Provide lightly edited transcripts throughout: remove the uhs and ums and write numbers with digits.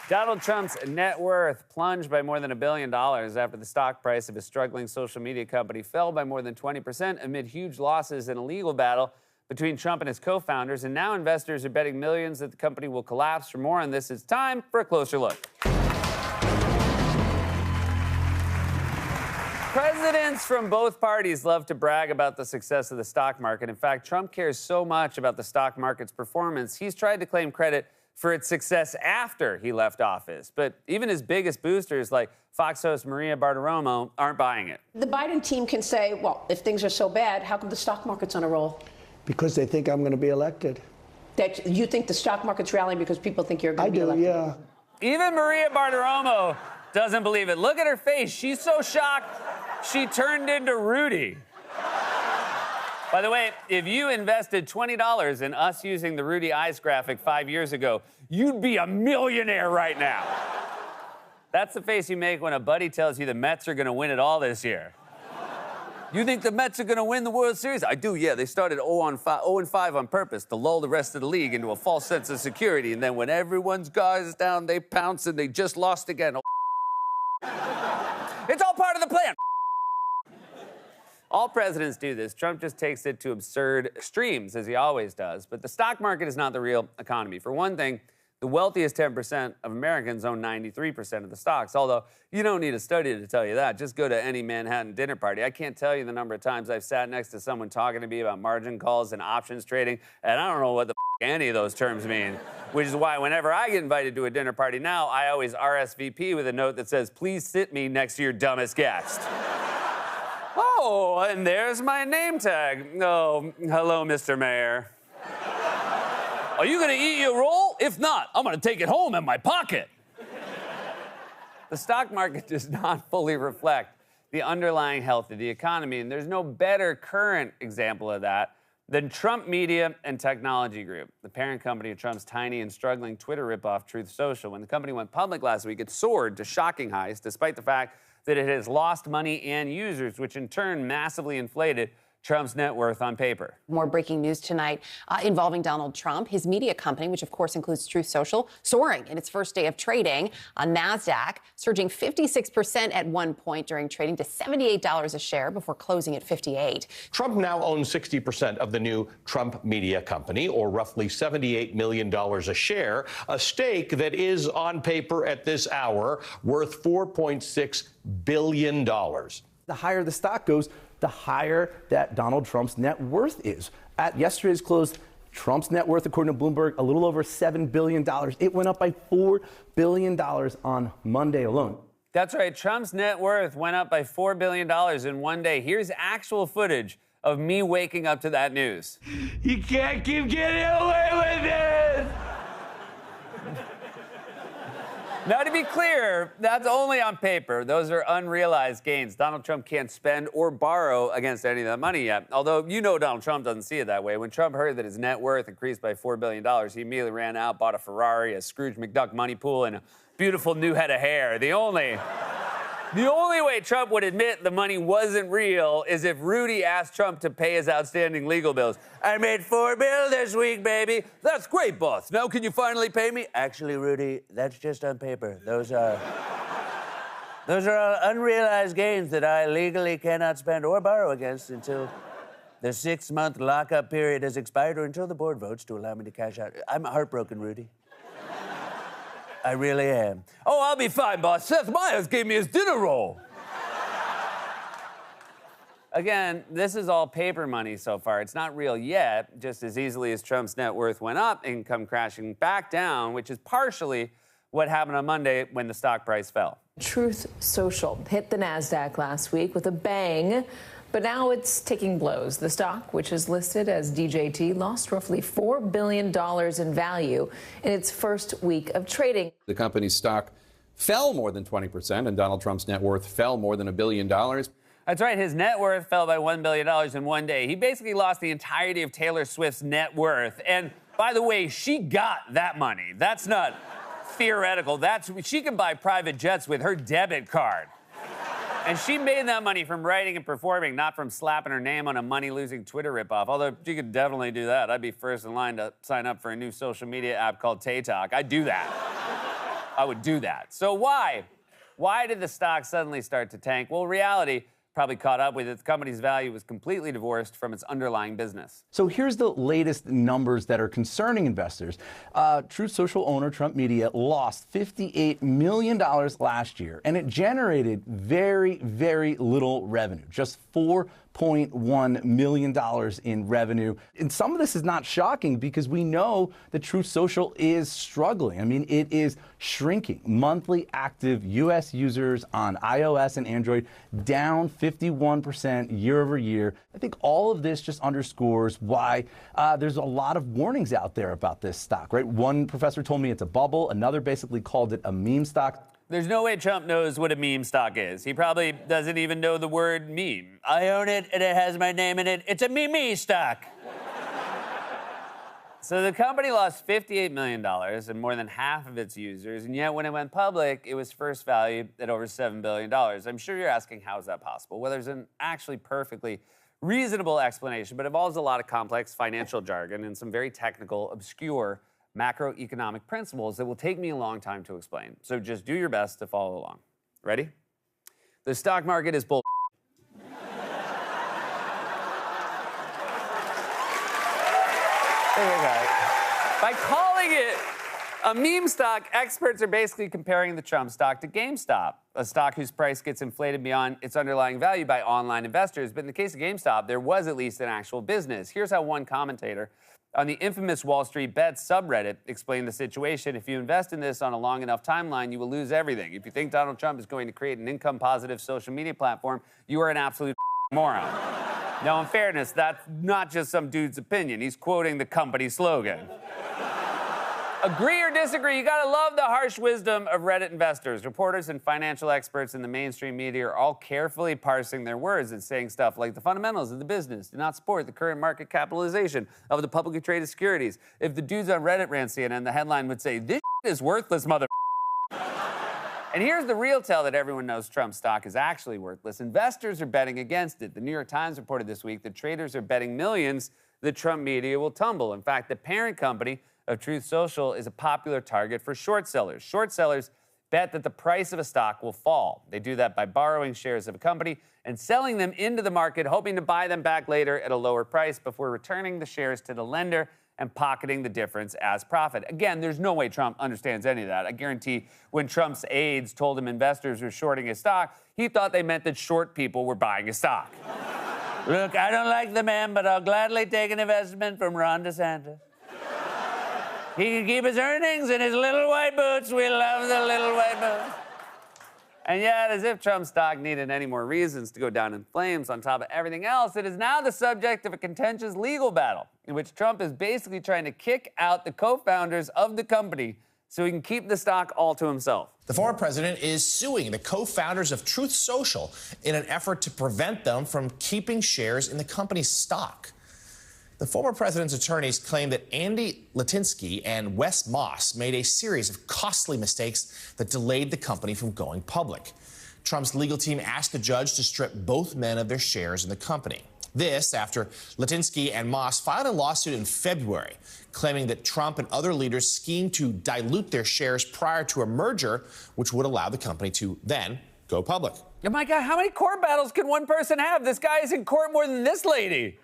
Donald Trump's net worth plunged by more than $1 billion after the stock price of his struggling social media company fell by more than 20% amid huge losses in a legal battle between Trump and his co-founders. And now investors are betting millions that the company will collapse. For more on this, it's time for a closer look. Presidents from both parties love to brag about the success of the stock market. In fact, Trump cares so much about the stock market's performance, he's tried to claim credit for its success after he left office. But even his biggest boosters, like Fox host Maria Bartiromo, aren't buying it. The Biden team can say, well, if things are so bad, how come the stock market's on a roll? Because they think I'm going to be elected. That you think the stock market's rallying because people think you're going to be elected? Yeah. Even Maria Bartiromo doesn't believe it. Look at her face. She's so shocked, she turned into Rudy. By the way, if you invested $20 in us using the Rudy Ice graphic 5 years ago, you'd be a millionaire right now. That's the face you make when a buddy tells you the Mets are going to win it all this year. You think the Mets are going to win the World Series? I do, yeah. They started 0-5 on purpose to lull the rest of the league into a false sense of security. And then when everyone's guard is down, they pounce and they just lost again. It's all part of the plan. All presidents do this. Trump just takes it to absurd extremes, as he always does. But the stock market is not the real economy. For one thing, the wealthiest 10% of Americans own 93% of the stocks, although you don't need a study to tell you that. Just go to any Manhattan dinner party. I can't tell you the number of times I've sat next to someone talking to me about margin calls and options trading, and I don't know what the any of those terms mean, which is why whenever I get invited to a dinner party now, I always RSVP with a note that says, please sit me next to your dumbest guest. Oh, and there's my name tag. Oh, hello, Mr. Mayor. Are you going to eat your roll? If not, I'm going to take it home in my pocket. The stock market does not fully reflect the underlying health of the economy, and there's no better current example of that than Trump Media and Technology Group, the parent company of Trump's tiny and struggling Twitter ripoff Truth Social. When the company went public last week, it soared to shocking heights, despite the fact that it has lost money and users, which in turn massively inflated Trump's net worth on paper. More breaking news tonight involving Donald Trump. His media company, which of course includes Truth Social, soaring in its first day of trading on NASDAQ, surging 56% at one point during trading to $78 a share before closing at $58. Trump now owns 60% of the new Trump Media Company, or roughly $78 million a share, a stake that is on paper at this hour worth $4.6 billion. The higher the stock goes, the higher that Donald Trump's net worth is. At yesterday's close, Trump's net worth, according to Bloomberg, a little over $7 billion. It went up by $4 billion on Monday alone. That's right. Trump's net worth went up by $4 billion in one day. Here's actual footage of me waking up to that news. You can't keep getting away with it! Now, to be clear, that's only on paper. Those are unrealized gains. Donald Trump can't spend or borrow against any of that money yet. Although, you know, Donald Trump doesn't see it that way. When Trump heard that his net worth increased by $4 billion, he immediately ran out, bought a Ferrari, a Scrooge McDuck money pool, and a beautiful new head of hair. The only way Trump would admit the money wasn't real is if Rudy asked Trump to pay his outstanding legal bills. I made $4 billion this week, baby. That's great, boss. Now can you finally pay me? Actually, Rudy, that's just on paper. Those are unrealized gains that I legally cannot spend or borrow against until the 6-month lockup period has expired or until the board votes to allow me to cash out. I'm heartbroken, Rudy. I really am. Oh, I'll be fine, boss. Seth Meyers gave me his dinner roll. Again, this is all paper money so far. It's not real yet. Just as easily as Trump's net worth went up, it can come crashing back down, which is partially what happened on Monday when the stock price fell. Truth Social hit the NASDAQ last week with a bang, but now it's taking blows. The stock, which is listed as DJT, lost roughly $4 billion in value in its first week of trading. The company's stock fell more than 20%, and Donald Trump's net worth fell more than $1 billion. That's right. His net worth fell by $1 billion in one day. He basically lost the entirety of Taylor Swift's net worth. And by the way, she got that money. That's not theoretical. She can buy private jets with her debit card. And she made that money from writing and performing, not from slapping her name on a money-losing Twitter ripoff. Although she could definitely do that. I'd be first in line to sign up for a new social media app called TikTok. I'd do that. I would do that. So why? Why did the stock suddenly start to tank? Well, reality probably caught up with it. The company's value was completely divorced from its underlying business. So here's the latest numbers that are concerning investors. Truth Social owner Trump Media lost $58 million last year, and it generated very, very little revenue, just $4.1 million in revenue. And some of this is not shocking because we know that Truth Social is struggling. I mean, it is shrinking. Monthly active U.S. users on iOS and Android down 51% year over year. I think all of this just underscores why there's a lot of warnings out there about this stock, right? One professor told me it's a bubble. Another basically called it a meme stock. There's no way Trump knows what a meme stock is. He probably doesn't even know the word meme. I own it, and it has my name in it. It's a meme stock. So the company lost $58 million and more than half of its users, and yet when it went public, it was first valued at over $7 billion. I'm sure you're asking, how is that possible? Well, there's an actually perfectly reasonable explanation, but it involves a lot of complex financial jargon and some very technical, obscure macroeconomic principles that will take me a long time to explain. So just do your best to follow along. Ready? The stock market is bull. By calling it a meme stock, experts are basically comparing the Trump stock to GameStop, a stock whose price gets inflated beyond its underlying value by online investors. But in the case of GameStop, there was at least an actual business. Here's how one commentator on the infamous Wall Street Bets subreddit explained the situation. If you invest in this on a long enough timeline, you will lose everything. If you think Donald Trump is going to create an income-positive social media platform, you are an absolute moron. Now, in fairness, that's not just some dude's opinion. He's quoting the company slogan. Agree or disagree, you gotta love the harsh wisdom of Reddit investors. Reporters and financial experts in the mainstream media are all carefully parsing their words and saying stuff like the fundamentals of the business do not support the current market capitalization of the publicly traded securities. If the dudes on Reddit ran CNN, the headline would say, "This is worthless, mother." And here's the real tell that everyone knows Trump's stock is actually worthless. Investors are betting against it. The New York Times reported this week that traders are betting millions that Trump Media will tumble. In fact, the parent company of Truth Social is a popular target for short sellers. Short sellers bet that the price of a stock will fall. They do that by borrowing shares of a company and selling them into the market, hoping to buy them back later at a lower price before returning the shares to the lender and pocketing the difference as profit. Again, there's no way Trump understands any of that. I guarantee when Trump's aides told him investors were shorting his stock, he thought they meant that short people were buying his stock. Look, I don't like the man, but I'll gladly take an investment from Ron DeSantis. He can keep his earnings in his little white boots. We love the little white boots. And yet, as if Trump's stock needed any more reasons to go down in flames on top of everything else, it is now the subject of a contentious legal battle in which Trump is basically trying to kick out the co-founders of the company so he can keep the stock all to himself. The former president is suing the co-founders of Truth Social in an effort to prevent them from keeping shares in the company's stock. The former president's attorneys claim that Andy Litinsky and Wes Moss made a series of costly mistakes that delayed the company from going public. Trump's legal team asked the judge to strip both men of their shares in the company. This after Litinsky and Moss filed a lawsuit in February, claiming that Trump and other leaders schemed to dilute their shares prior to a merger, which would allow the company to then go public. Oh my God, how many court battles can one person have? This guy is in court more than this lady.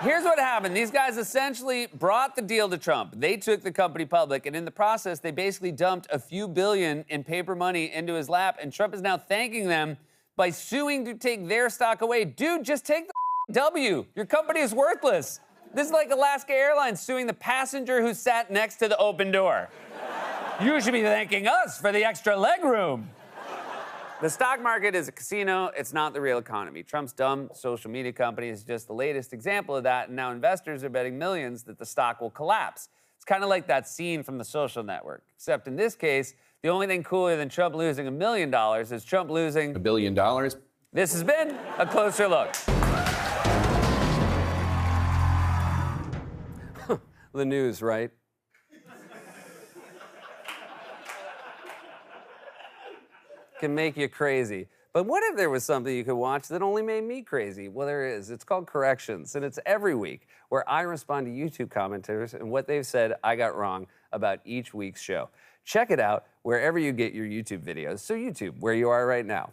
Here's what happened. These guys essentially brought the deal to Trump. They took the company public, and in the process, they basically dumped a few billion in paper money into his lap, and Trump is now thanking them by suing to take their stock away. Dude, just take the W. Your company is worthless. This is like Alaska Airlines suing the passenger who sat next to the open door. You should be thanking us for the extra leg room. The stock market is a casino. It's not the real economy. Trump's dumb social media company is just the latest example of that, and now investors are betting millions that the stock will collapse. It's kind of like that scene from The Social Network, except in this case, the only thing cooler than Trump losing $1 million is Trump losing $1 billion. This has been A Closer Look. The news, right? Can make you crazy. But what if there was something you could watch that only made me crazy? Well, there is. It's called Corrections, and it's every week where I respond to YouTube commenters and what they've said I got wrong about each week's show. Check it out wherever you get your YouTube videos. So YouTube, where you are right now.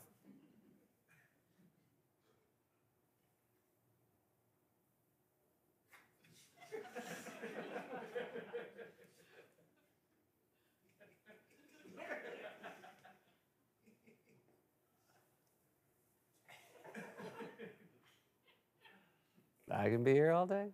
I can be here all day.